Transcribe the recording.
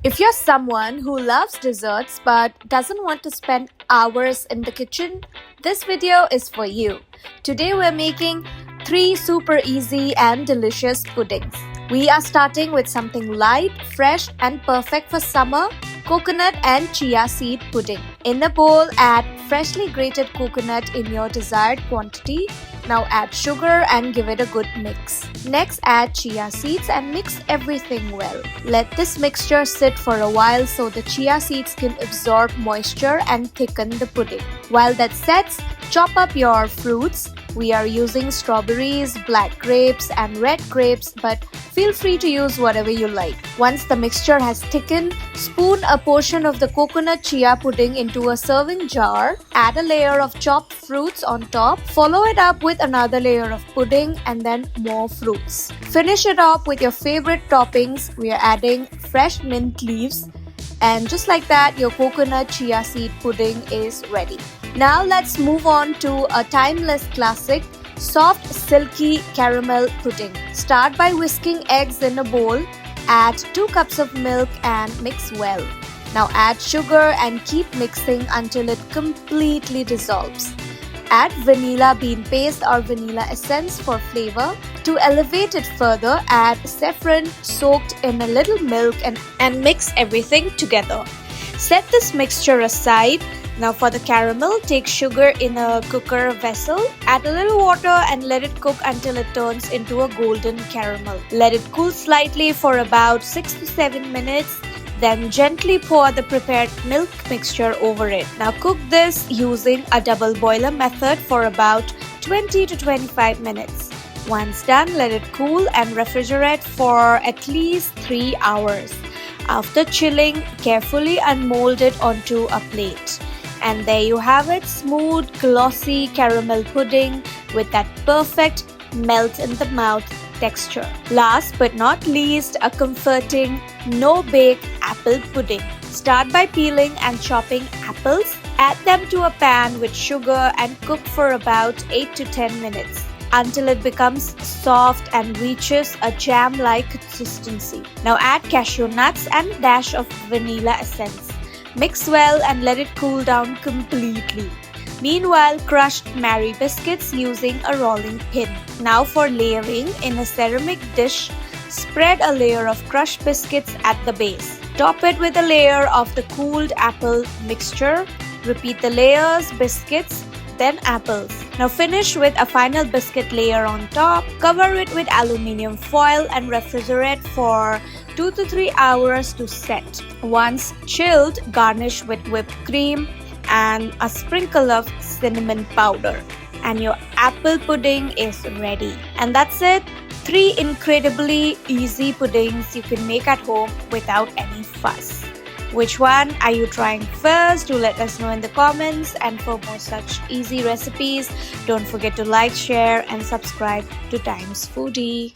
If you're someone who loves desserts but doesn't want to spend hours in the kitchen, this video is for you. Today we're making 3 super easy and delicious puddings. We are starting with something light, fresh and perfect for summer, coconut and chia seed pudding. In a bowl, add freshly grated coconut in your desired quantity. Now add sugar and give it a good mix. Next, add chia seeds and mix everything well. Let this mixture sit for a while so the chia seeds can absorb moisture and thicken the pudding. While that sets, chop up your fruits. We are using strawberries, black grapes and red grapes, but feel free to use whatever you like. Once the mixture has thickened, spoon a portion of the coconut chia pudding into a serving jar. Add a layer of chopped fruits on top. Follow it up with another layer of pudding and then more fruits. Finish it off with your favorite toppings. We are adding fresh mint leaves. And just like that, your coconut chia seed pudding is ready. Now let's move on to a timeless classic, soft silky caramel pudding. Start by whisking eggs in a bowl. Add 2 cups of milk and mix well. Now add sugar and keep mixing until it completely dissolves. Add vanilla bean paste or vanilla essence for flavor. To elevate it further, add saffron soaked in a little milk and mix everything together. Set this mixture aside. Now for the caramel, take sugar in a cooker vessel. Add a little water and let it cook until it turns into a golden caramel. Let it cool slightly for about 6 to 7 minutes. Then gently pour the prepared milk mixture over it. Now cook this using a double boiler method for about 20 to 25 minutes. Once done, let it cool and refrigerate for at least 3 hours. After chilling, carefully unmold it onto a plate. And there you have it, smooth, glossy caramel pudding with that perfect melt in the mouth texture. Last but not least, a comforting no-bake apple pudding. Start by peeling and chopping apples. Add them to a pan with sugar and cook for about 8 to 10 minutes until it becomes soft and reaches a jam-like consistency. Now add cashew nuts and a dash of vanilla essence. Mix well and let it cool down completely. Meanwhile, crush Marie biscuits using a rolling pin. Now for layering, in a ceramic dish, spread a layer of crushed biscuits at the base. Top it with a layer of the cooled apple mixture. Repeat the layers, biscuits, then apples. Now finish with a final biscuit layer on top. Cover it with aluminium foil and refrigerate for 2 to 3 hours to set. Once chilled, garnish with whipped cream and a sprinkle of cinnamon powder. And your apple pudding is ready. And that's it. 3 incredibly easy puddings you can make at home without any fuss. Which one are you trying first? Do let us know in the comments. And for more such easy recipes, don't forget to like, share and subscribe to Times Foodie.